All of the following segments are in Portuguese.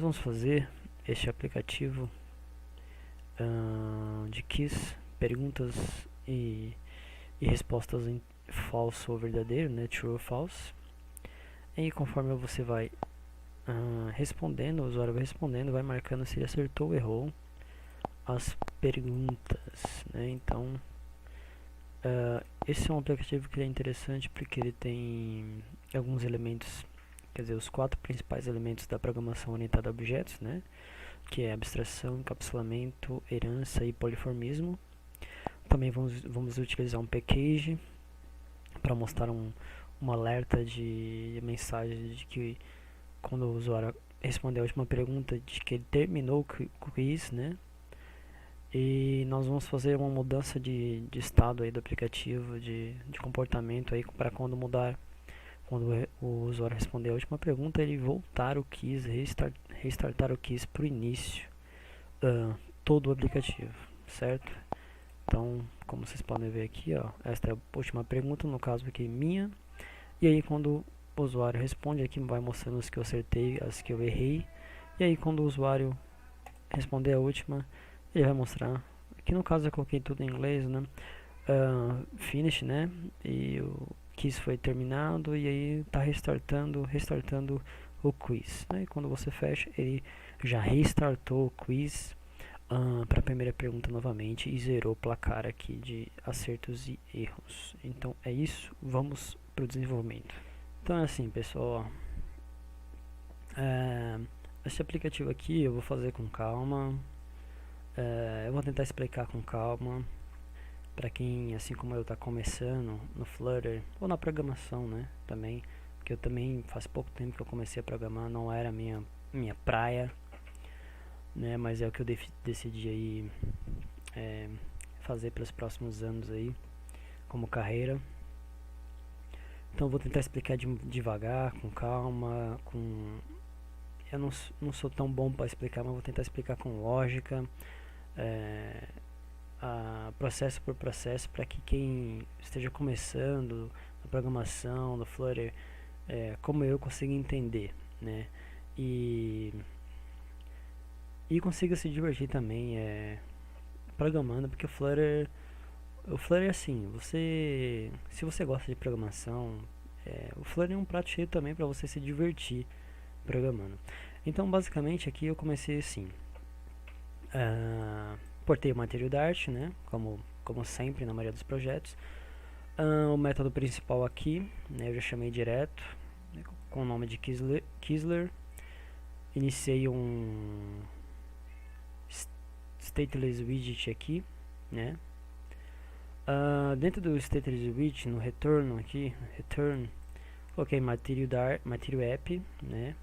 vamos fazer este aplicativo de quiz, perguntas e respostas em falso ou verdadeiro, né, true ou false. E conforme você vai respondendo, o usuário vai respondendo, vai marcando se ele acertou ou errou as perguntas, né? Então, esse é um aplicativo que é interessante porque ele tem alguns elementos, quer dizer, os 4 principais elementos da programação orientada a objetos, né? Que é abstração, encapsulamento, herança e poliformismo. Também vamos utilizar um package para mostrar um alerta de mensagem de que quando o usuário responder a última pergunta, de que ele terminou o quiz, né? E nós vamos fazer uma mudança de estado aí do aplicativo, de comportamento aí para quando o usuário responder a última pergunta, ele voltar o quiz, restartar o quiz para o início, todo o aplicativo, certo? Então, como vocês podem ver aqui, ó, esta é a última pergunta, no caso aqui minha, e aí quando o usuário responde aqui, vai mostrando as que eu acertei, as que eu errei, e aí quando o usuário responder a última, ele vai mostrar, aqui no caso eu coloquei tudo em inglês, né, finish, né, e o quiz foi terminado, e aí está restartando o quiz, né, e quando você fecha, ele já restartou o quiz para a primeira pergunta novamente e zerou o placar aqui de acertos e erros. Então é isso, vamos para o desenvolvimento. Então é assim, pessoal, esse aplicativo aqui eu vou fazer com calma, eu vou tentar explicar com calma para quem, assim como eu, está começando no Flutter ou na programação, né, também, que eu também faz pouco tempo que eu comecei a programar, não era minha praia, né, mas é o que eu decidi aí fazer pelos próximos anos aí como carreira. Então vou tentar explicar devagar, com calma, eu não sou tão bom para explicar, mas vou tentar explicar com lógica, processo por processo, para que quem esteja começando a programação, no Flutter, como eu consiga entender, né? E consiga se divertir também programando, porque o Flutter é assim, se você gosta de programação, o Flutter é um prato cheio também para você se divertir programando. Então basicamente aqui eu comecei assim, portei o Material Dart, né, como sempre na maioria dos projetos. O método principal aqui, né, eu já chamei direto, né, com o nome de Kizler. Iniciei um stateless widget aqui, né. Dentro do stateless widget, no return aqui, coloquei material app, né.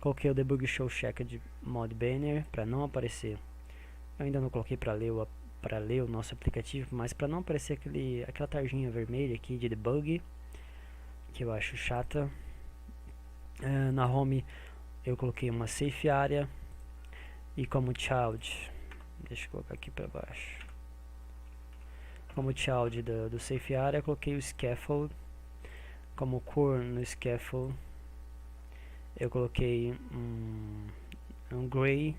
Coloquei o debug show checked mod banner para não aparecer. Eu ainda não coloquei para ler o nosso aplicativo, mas para não aparecer aquela tarjinha vermelha aqui de debug, que eu acho chata. Na home eu coloquei uma safe area e como child, deixa eu colocar aqui para baixo. Como child do safe area, eu coloquei o scaffold. Como core no scaffold, eu coloquei um gray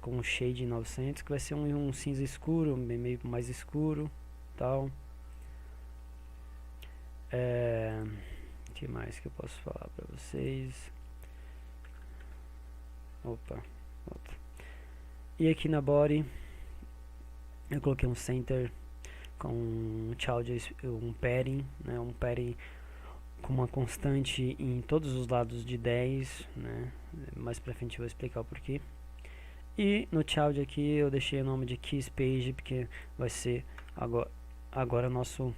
com um shade 900, que vai ser um cinza escuro, meio mais escuro, tal. O que mais que eu posso falar para vocês? Opa. E aqui na body eu coloquei um center com um child, um padding, né, um padding com uma constante em todos os lados de 10, né? Mais pra frente eu vou explicar o porquê. E no child aqui eu deixei o nome de KeysPage, porque vai ser agora o nosso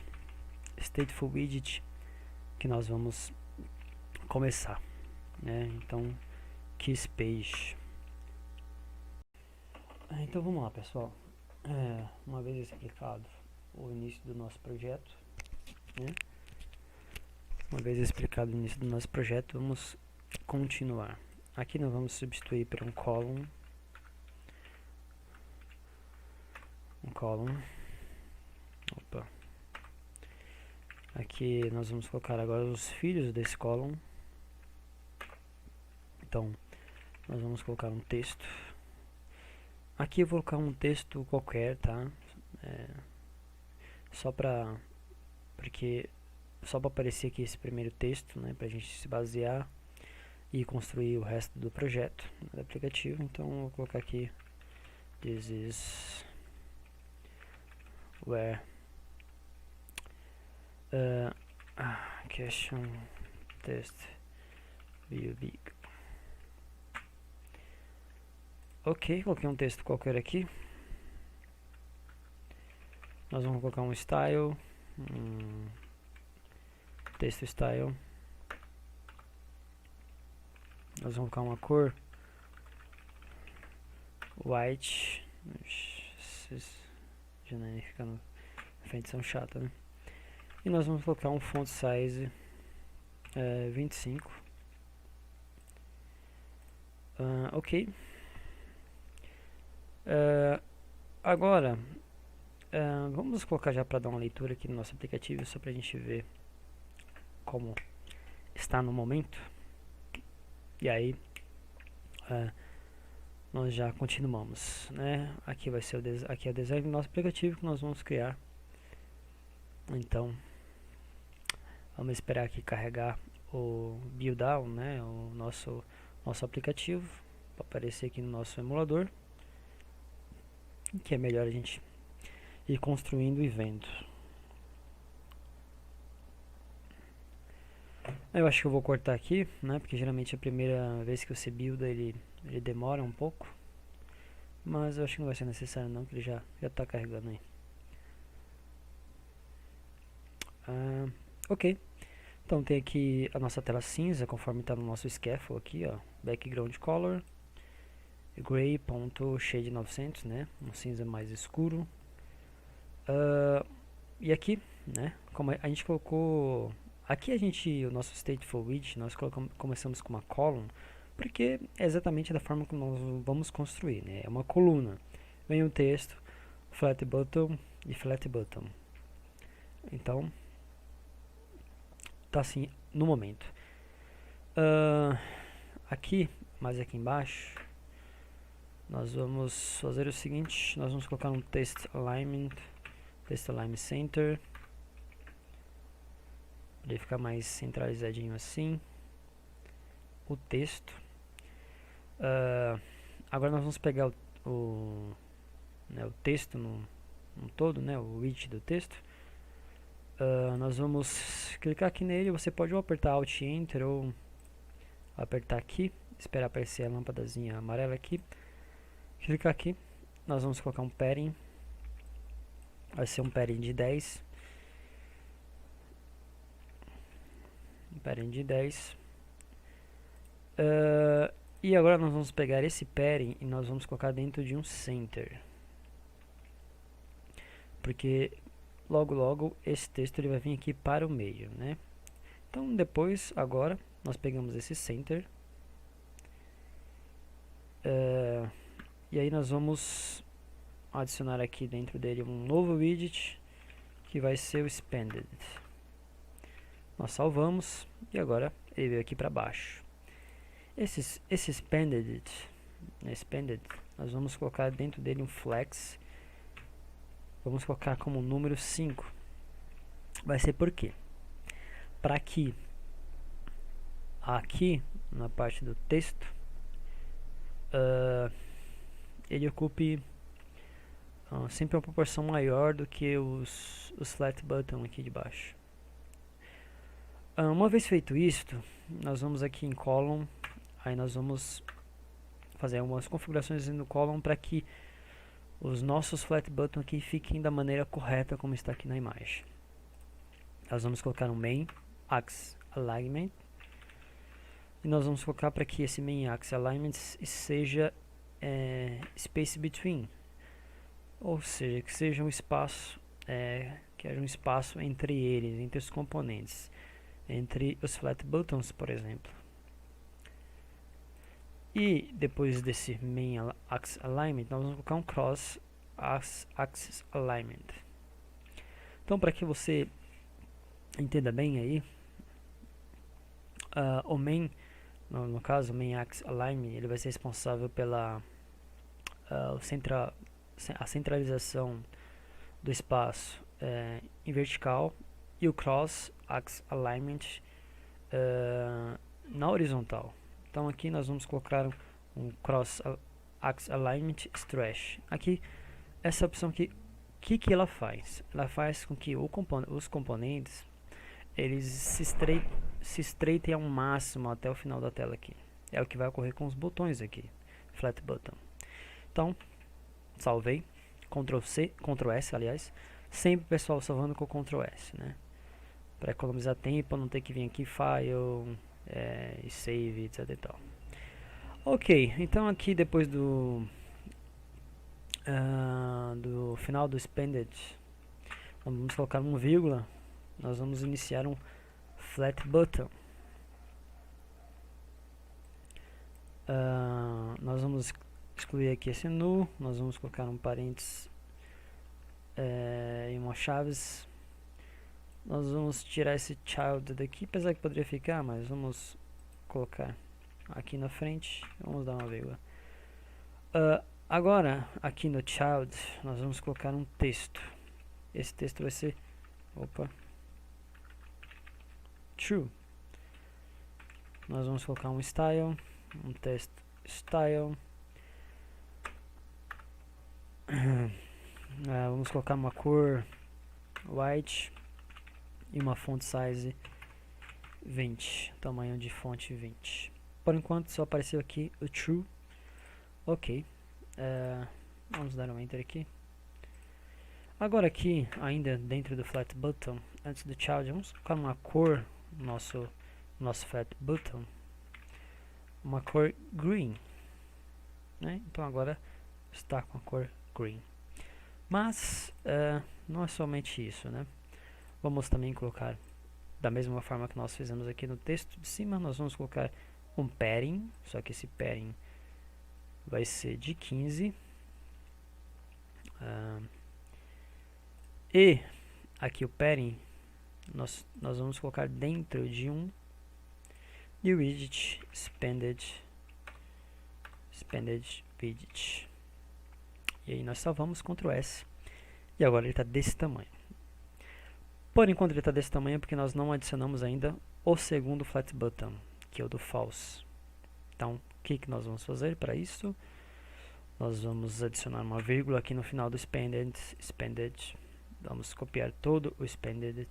stateful widget que nós vamos começar, né? Então, KeysPage. Então vamos lá, pessoal. Uma vez explicado o início do nosso projeto, né? Vamos continuar. Aqui nós vamos substituir por um column. Opa. Aqui nós vamos colocar agora os filhos desse column. Então, nós vamos colocar um texto. Aqui eu vou colocar um texto qualquer, tá? Só para aparecer aqui esse primeiro texto, né? Pra gente se basear e construir o resto do projeto do aplicativo. Então eu vou colocar aqui this is where question test will be. Ok, coloquei um texto qualquer aqui. Nós vamos colocar um style, texto style. Nós vamos colocar uma cor white. Esses janelinhas ficando na frente são chatas, né? E nós vamos colocar um font size 25. Ok. Agora vamos colocar já para dar uma leitura aqui no nosso aplicativo, só para a gente ver como está no momento. E aí nós já continuamos, né? Aqui vai ser aqui é o design do nosso aplicativo que nós vamos criar. Então vamos esperar aqui carregar o build down, né? O nosso aplicativo para aparecer aqui no nosso emulador, que é melhor a gente ir construindo e vendo. Eu acho que eu vou cortar aqui, né? Porque geralmente a primeira vez que você builda ele demora um pouco. Mas eu acho que não vai ser necessário não, que ele já está carregando aí. Ok. Então tem aqui a nossa tela cinza, conforme está no nosso scaffold aqui, ó. Background color, gray.shade900, né? Um cinza mais escuro. E aqui, né? Como a gente colocou... Aqui o nosso stateful widget, nós começamos com uma column, porque é exatamente da forma que nós vamos construir, né? É uma coluna. Vem o texto, flat button e flat button. Então, tá assim no momento. Aqui, mais aqui embaixo, nós vamos fazer o seguinte: nós vamos colocar um text alignment center, para ele ficar mais centralizadinho assim. O texto. Agora nós vamos pegar o texto no todo, né, o widget do texto. Nós vamos clicar aqui nele. Você pode ou apertar Alt Enter ou apertar aqui, esperar aparecer a lâmpadazinha amarela aqui, clicar aqui. Nós vamos colocar um padding, vai ser um padding de 10, e agora nós vamos pegar esse padding e nós vamos colocar dentro de um center, porque logo esse texto ele vai vir aqui para o meio, né? Então depois, agora, nós pegamos esse center, e aí nós vamos adicionar aqui dentro dele um novo widget, que vai ser o expanded. Nós salvamos, e agora ele veio aqui para baixo. Esse expanded, nós vamos colocar dentro dele um flex. Vamos colocar como número 5. Vai ser por quê? Para que aqui na parte do texto ele ocupe sempre uma proporção maior do que os flat button aqui de baixo. Uma vez feito isto, nós vamos aqui em column, aí nós vamos fazer algumas configurações no column para que os nossos flat button aqui fiquem da maneira correta como está aqui na imagem. Nós vamos colocar um main axis alignment, e nós vamos colocar para que esse main axis alignment seja space between, ou seja, que seja um espaço, que haja um espaço entre eles, entre os componentes, entre os flat buttons, por exemplo. E depois desse main axis alignment, nós vamos colocar um cross axis alignment. Então, para que você entenda bem aí, o main no caso, o main axis align, ele vai ser responsável pela a centralização do espaço em vertical e o cross axis alignment na horizontal. Então aqui nós vamos colocar um cross axis alignment stretch. Aqui essa opção aqui, que ela faz? Ela faz com que os componentes eles se estreitem ao máximo até o final da tela aqui. É o que vai ocorrer com os botões aqui, flat button. Então, salvei, Ctrl C, Ctrl S, aliás, sempre pessoal salvando com Ctrl S, né? Para economizar tempo, não ter que vir aqui file e save, etc e tal. Ok, então aqui depois do final do expanded, vamos colocar uma vírgula, nós vamos iniciar um flat button. Nós vamos excluir aqui esse null, nós vamos colocar um parênteses e uma chaves. Nós vamos tirar esse child daqui, apesar que poderia ficar, mas vamos colocar aqui na frente, vamos dar uma vírgula. Agora, aqui no child, nós vamos colocar um texto. Esse texto vai ser, true. Nós vamos colocar um style, um text style. Vamos colocar uma cor white e uma font size 20, tamanho de fonte 20. Por enquanto só apareceu aqui o true. Ok, vamos dar um enter aqui. Agora aqui, ainda dentro do flat button, antes do child, vamos colocar uma cor no nosso flat button, uma cor green, né? Então agora está com a cor green. Mas não é somente isso, né? Vamos também colocar, da mesma forma que nós fizemos aqui no texto de cima, nós vamos colocar um padding, só que esse padding vai ser de 15. E aqui o padding nós vamos colocar dentro de um new widget expanded widget. E aí nós salvamos, Ctrl S, e agora ele está desse tamanho. Por enquanto ele está desse tamanho porque nós não adicionamos ainda o segundo flat button, que é o do false. Então, o que nós vamos fazer para isso? Nós vamos adicionar uma vírgula aqui no final do expanded. Vamos copiar todo o expanded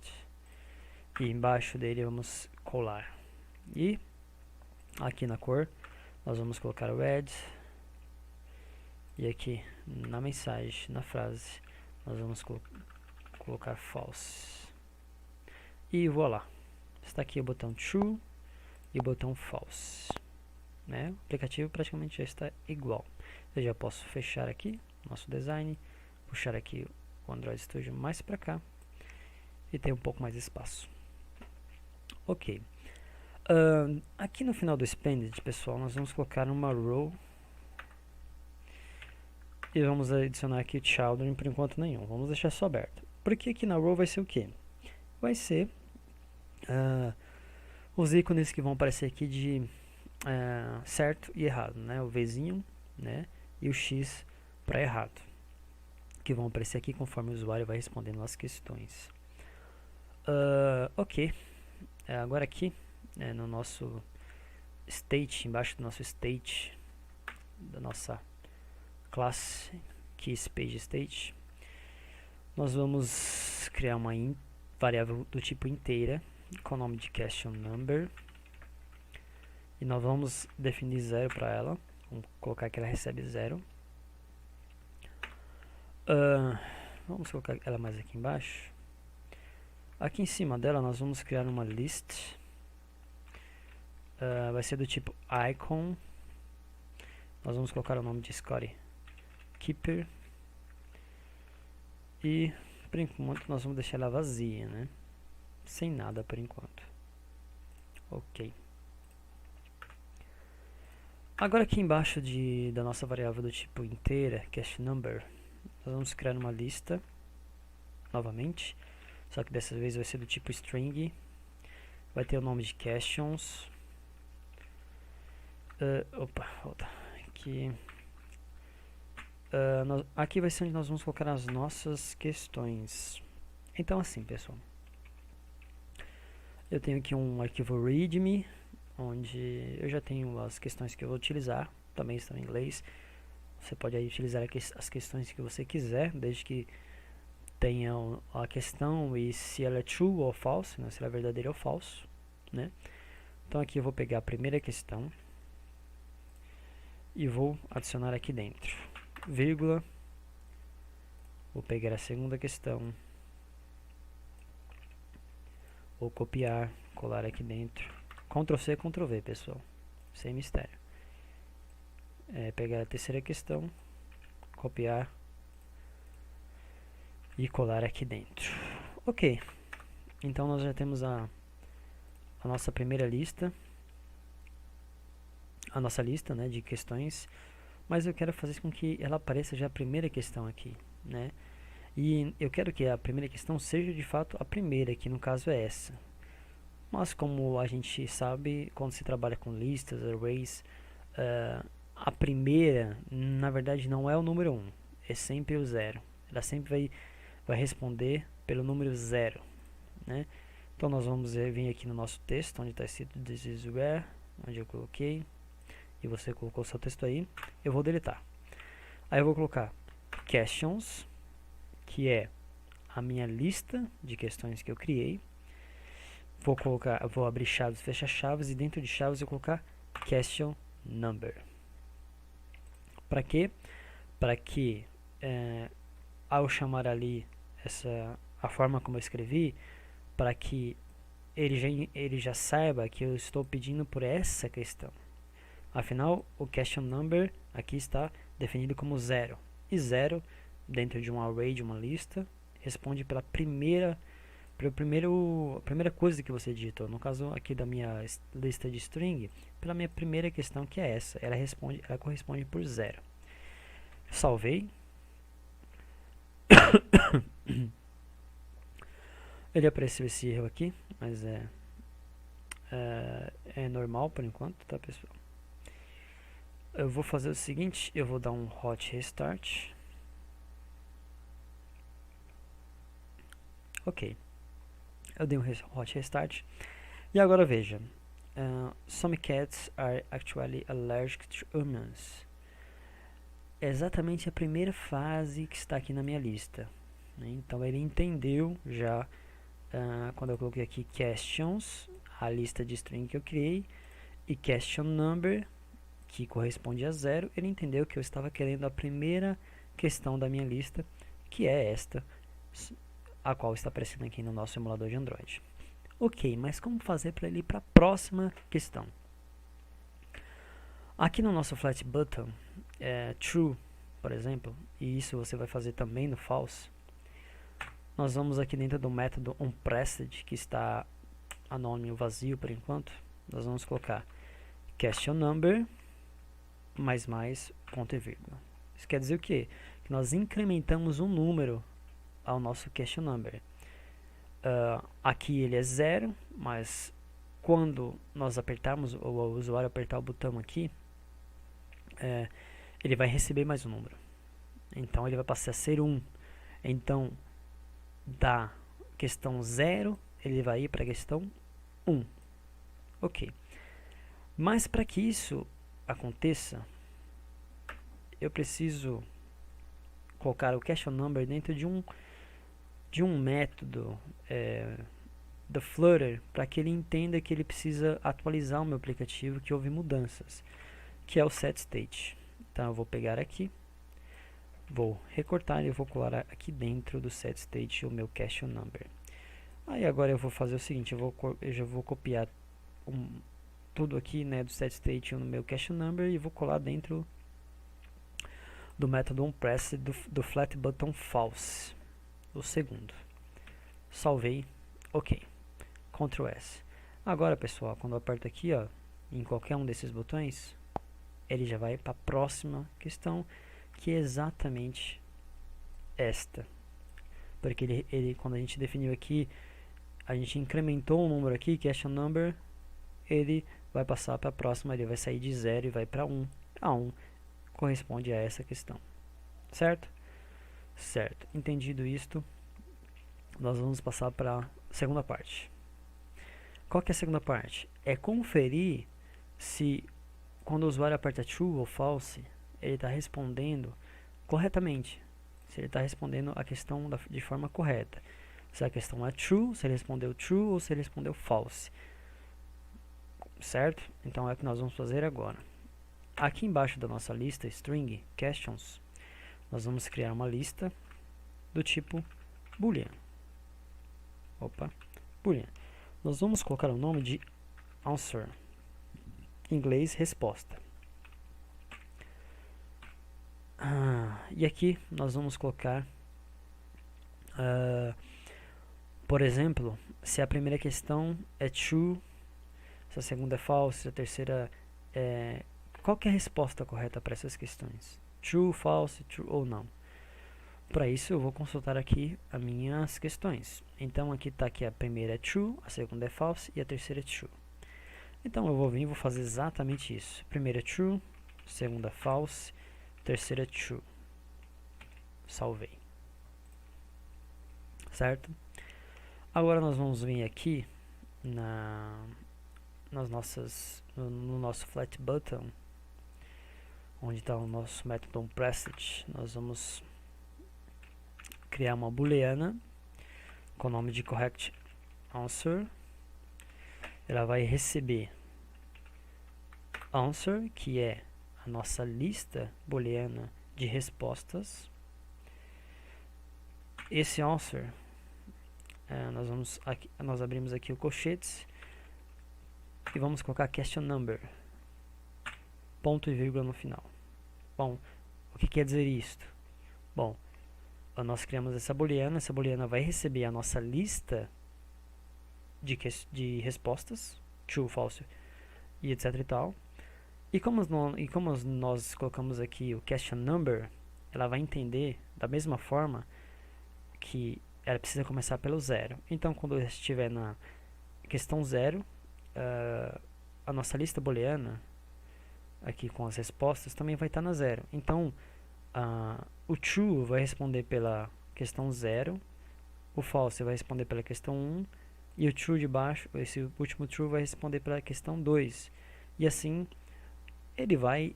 e embaixo dele vamos colar. E aqui na cor nós vamos colocar o red. E aqui na mensagem, na frase, nós vamos colocar false. E voilà, está aqui o botão true e o botão false, né? O aplicativo praticamente já está igual. Eu já posso fechar aqui nosso design, puxar aqui o Android Studio mais para cá e ter um pouco mais de espaço. Ok. Aqui no final do expanded, pessoal, nós vamos colocar uma row e vamos adicionar aqui o children por enquanto nenhum. Vamos deixar só aberto. Porque aqui na row vai ser o que? Vai ser os ícones que vão aparecer aqui de certo e errado, né? O Vzinho, né? E o X para errado, que vão aparecer aqui conforme o usuário vai respondendo as questões. Ok, agora aqui no nosso state, embaixo do nosso state, da nossa classe KeysPageState, nós vamos criar uma variável do tipo inteira com o nome de questionNumber e nós vamos definir 0 para ela. Vamos colocar que ela recebe 0. Vamos colocar ela mais aqui embaixo. Aqui em cima dela nós vamos criar uma list. Vai ser do tipo icon. Nós vamos colocar o nome de Scottie Keeper. E por enquanto nós vamos deixar ela vazia, né? Sem nada por enquanto. Ok. Agora aqui embaixo da nossa variável do tipo inteira, questionNumber, nós vamos criar uma lista novamente, só que dessa vez vai ser do tipo string, vai ter o nome de questions, Opa, volta. Aqui. Aqui vai ser onde nós vamos colocar as nossas questões. Então assim, pessoal. Eu tenho aqui um arquivo readme, onde eu já tenho as questões que eu vou utilizar. Também estão em inglês. Você pode aí utilizar as questões que você quiser, desde que tenha a questão e se ela é true ou false, né? Se ela é verdadeira ou falso, né? Então aqui eu vou pegar a primeira questão e vou adicionar aqui dentro, vírgula, vou pegar a segunda questão, vou copiar, colar aqui dentro, Ctrl C, Ctrl V, pessoal, sem mistério. Pegar a terceira questão, copiar e colar aqui dentro. Ok, então nós já temos a nossa primeira lista, a nossa lista, né, de questões, mas eu quero fazer com que ela apareça já a primeira questão aqui, né? E eu quero que a primeira questão seja de fato a primeira, que no caso é essa. Mas como a gente sabe, quando se trabalha com listas, arrays, a primeira, na verdade, não é o número 1, é sempre o 0. Ela sempre vai responder pelo número 0, né? Então nós vamos vir aqui no nosso texto, onde está escrito this is where, onde eu coloquei, e você colocou o seu texto aí, eu vou deletar. Aí eu vou colocar questions, que é a minha lista de questões que eu criei. Vou abrir chaves, fechar chaves, e dentro de chaves eu vou colocar question number. Para quê? Para que ao chamar ali a forma como eu escrevi, para que ele já saiba que eu estou pedindo por essa questão. Afinal, o question number aqui está definido como 0. E 0, dentro de um array, de uma lista, responde pela primeira coisa que você digitou. No caso aqui da minha lista de string, pela minha primeira questão, que é essa. Ela corresponde por 0. Salvei. Ele apareceu esse erro aqui, mas é normal por enquanto, tá, pessoal? Eu vou fazer o seguinte, eu vou dar um hot restart. Ok, eu dei um hot restart. E agora veja, some cats are actually allergic to humans. É exatamente a primeira frase que está aqui na minha lista, né? Então ele entendeu já, quando eu coloquei aqui questions, a lista de string que eu criei, e question number, que corresponde a 0, ele entendeu que eu estava querendo a primeira questão da minha lista, que é esta, a qual está aparecendo aqui no nosso emulador de Android. Ok, mas como fazer para ele ir para a próxima questão? Aqui no nosso flat button, true, por exemplo, e isso você vai fazer também no false, nós vamos aqui dentro do método onPressed, que está anônimo vazio por enquanto, nós vamos colocar question number mais ponto e vírgula. Isso quer dizer o quê? Que nós incrementamos um número ao nosso question number. Aqui ele é 0, mas quando nós apertarmos, ou o usuário apertar o botão aqui, ele vai receber mais um número. Então ele vai passar a ser 1. Então da questão 0 ele vai ir para a questão 1. Ok. Mas para que isso aconteça, eu preciso colocar o question number dentro de um método do Flutter, para que ele entenda que ele precisa atualizar o meu aplicativo, que houve mudanças, que é o setState. Então eu vou pegar aqui, vou recortar e vou colar aqui dentro do setState o meu question number. Aí agora eu vou fazer o seguinte, eu já vou copiar tudo aqui, né, do setState no meu question number, e vou colar dentro do método onPressed do flat button false, o segundo. Salvei, ok, Ctrl S. Agora, pessoal, quando eu aperto aqui, ó, em qualquer um desses botões, ele já vai para a próxima questão, que é exatamente esta. Porque ele, quando a gente definiu aqui, a gente incrementou um número aqui, question number, ele vai passar para a próxima, ele vai sair de 0 e vai para 1. A 1 corresponde a essa questão, certo? Certo. Entendido isto, nós vamos passar para a segunda parte. Qual que é a segunda parte? É conferir se quando o usuário aperta true ou false, ele está respondendo corretamente. Se ele está respondendo a questão de forma correta. Se a questão é true, se ele respondeu true ou se ele respondeu false. Certo? Então é o que nós vamos fazer agora. Aqui embaixo da nossa lista string questions, nós vamos criar uma lista do tipo boolean. Boolean. Nós vamos colocar o nome de answer, em inglês resposta. E aqui nós vamos colocar, por exemplo, se a primeira questão é true, se a segunda é false, se a terceira é... Qual que é a resposta correta para essas questões? True, false, true ou não? Para isso eu vou consultar aqui as minhas questões. Então aqui está que a primeira é true, a segunda é false e a terceira é true. Então eu vou vir e vou fazer exatamente isso. Primeira é true, segunda é false, terceira é true. Salvei. Certo? Agora nós vamos vir aqui no nosso flat button, onde está o nosso método onPressed. Nós vamos criar uma booleana com o nome de correct answer. Ela vai receber answer, que é a nossa lista booleana de respostas. Esse answer, nós abrimos aqui o colchetes e vamos colocar question number, ponto e vírgula no final. Bom, o que quer dizer isto? Bom, nós criamos essa booleana vai receber a nossa lista de respostas, true, false e etc e tal. E como nós colocamos aqui o question number, ela vai entender da mesma forma que ela precisa começar pelo 0. Então, quando eu estiver na questão 0, a nossa lista booleana aqui com as respostas também vai estar na 0. Então, o true vai responder pela questão 0, o false vai responder pela questão 1, e o true de baixo, esse último true, vai responder pela questão 2. E assim, ele vai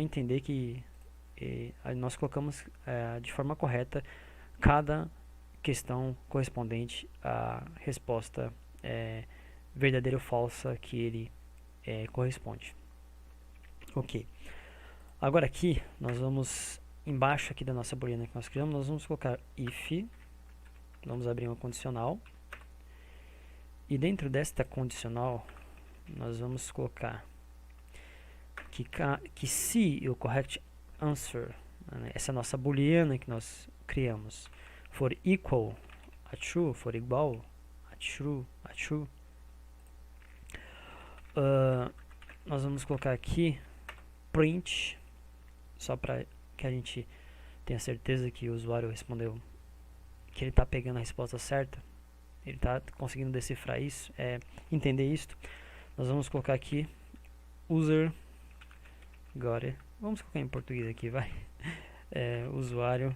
entender que nós colocamos de forma correta cada questão correspondente à resposta verdadeira ou falsa que ele corresponde. Ok. Agora aqui, nós vamos, embaixo aqui da nossa booleana que nós criamos, nós vamos colocar if, vamos abrir uma condicional, e dentro desta condicional, nós vamos colocar que se o correct answer, né, essa nossa booleana que nós criamos, for equal a true, for igual a true, nós vamos colocar aqui print, só para que a gente tenha certeza que o usuário respondeu, que ele está pegando a resposta certa, ele está conseguindo decifrar isso, entender isto. Nós vamos colocar aqui user got it. Vamos colocar em português aqui, vai. Usuário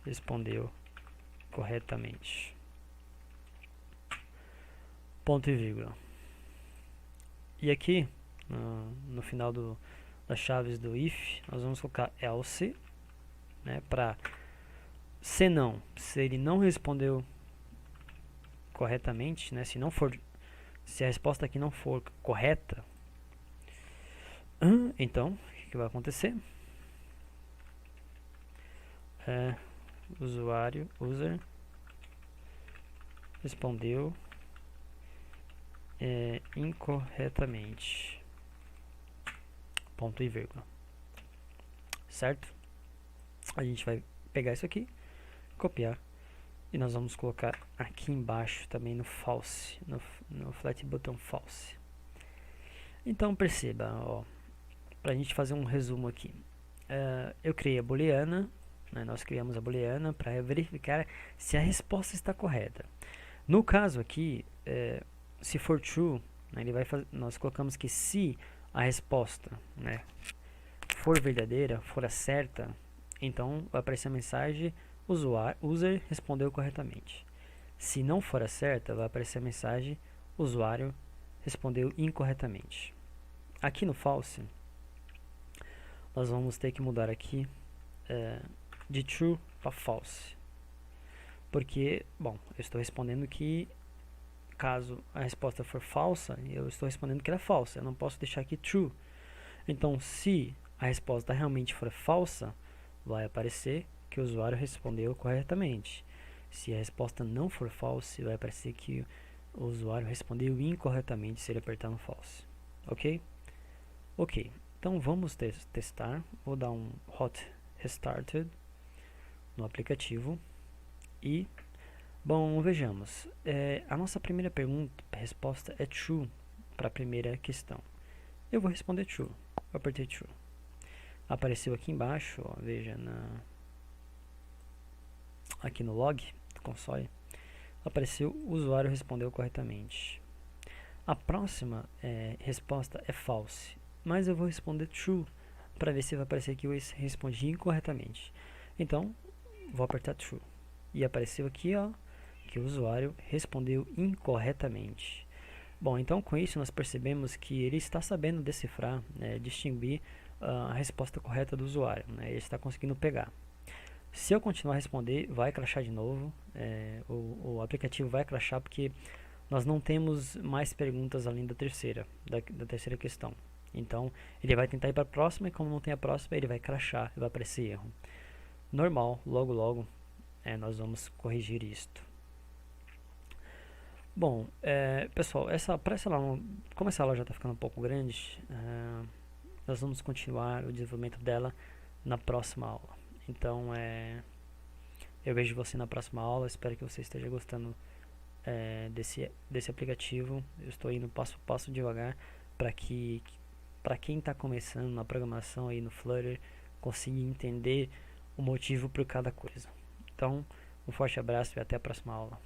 respondeu corretamente. Ponto e vírgula. E aqui, no final das chaves do if, nós vamos colocar else, né, para se ele não respondeu corretamente, né, se a resposta aqui não for correta, então o que vai acontecer? User respondeu incorretamente, ponto e vírgula, certo? A gente vai pegar isso aqui, copiar, e nós vamos colocar aqui embaixo também no false, no flat button false. Então perceba, para a gente fazer um resumo aqui, eu criei a booleana, né, nós criamos a booleana para verificar se a resposta está correta. No caso aqui, se for true, né? Nós colocamos que se a resposta, né, for verdadeira, for a certa, então vai aparecer a mensagem user respondeu corretamente. Se não for a certa, vai aparecer a mensagem usuário respondeu incorretamente. Aqui no false, nós vamos ter que mudar aqui de true para false. Porque, bom, eu estou respondendo que caso a resposta for falsa, eu estou respondendo que ela é falsa. Eu não posso deixar aqui true. Então, se a resposta realmente for falsa, vai aparecer que o usuário respondeu corretamente. Se a resposta não for false, vai aparecer que o usuário respondeu incorretamente se ele apertar no false. Ok? Ok. Então vamos testar. Vou dar um hot restarted no aplicativo e, bom, vejamos. A nossa primeira resposta é true para a primeira questão. Eu vou responder true. Eu apertei true. Apareceu aqui embaixo, ó, veja aqui no log do console, apareceu o usuário respondeu corretamente. A próxima resposta é false, mas eu vou responder true para ver se vai aparecer que eu respondi incorretamente. Então, vou apertar true. E apareceu aqui, ó, que o usuário respondeu incorretamente. Bom, então com isso nós percebemos que ele está sabendo decifrar, distinguir a resposta correta do usuário, né? Ele está conseguindo pegar. Se eu continuar a responder, vai crashar de novo, o aplicativo vai crashar porque nós não temos mais perguntas além da terceira questão. Então, ele vai tentar ir para a próxima e como não tem a próxima, ele vai crashar e vai aparecer erro. Normal, logo nós vamos corrigir isto. Bom, pessoal, como essa aula já está ficando um pouco grande, nós vamos continuar o desenvolvimento dela na próxima aula. Então, eu vejo você na próxima aula. Espero que você esteja gostando desse aplicativo. Eu estou indo passo a passo devagar para quem está começando na programação aí no Flutter consiga entender o motivo por cada coisa. Então, um forte abraço e até a próxima aula.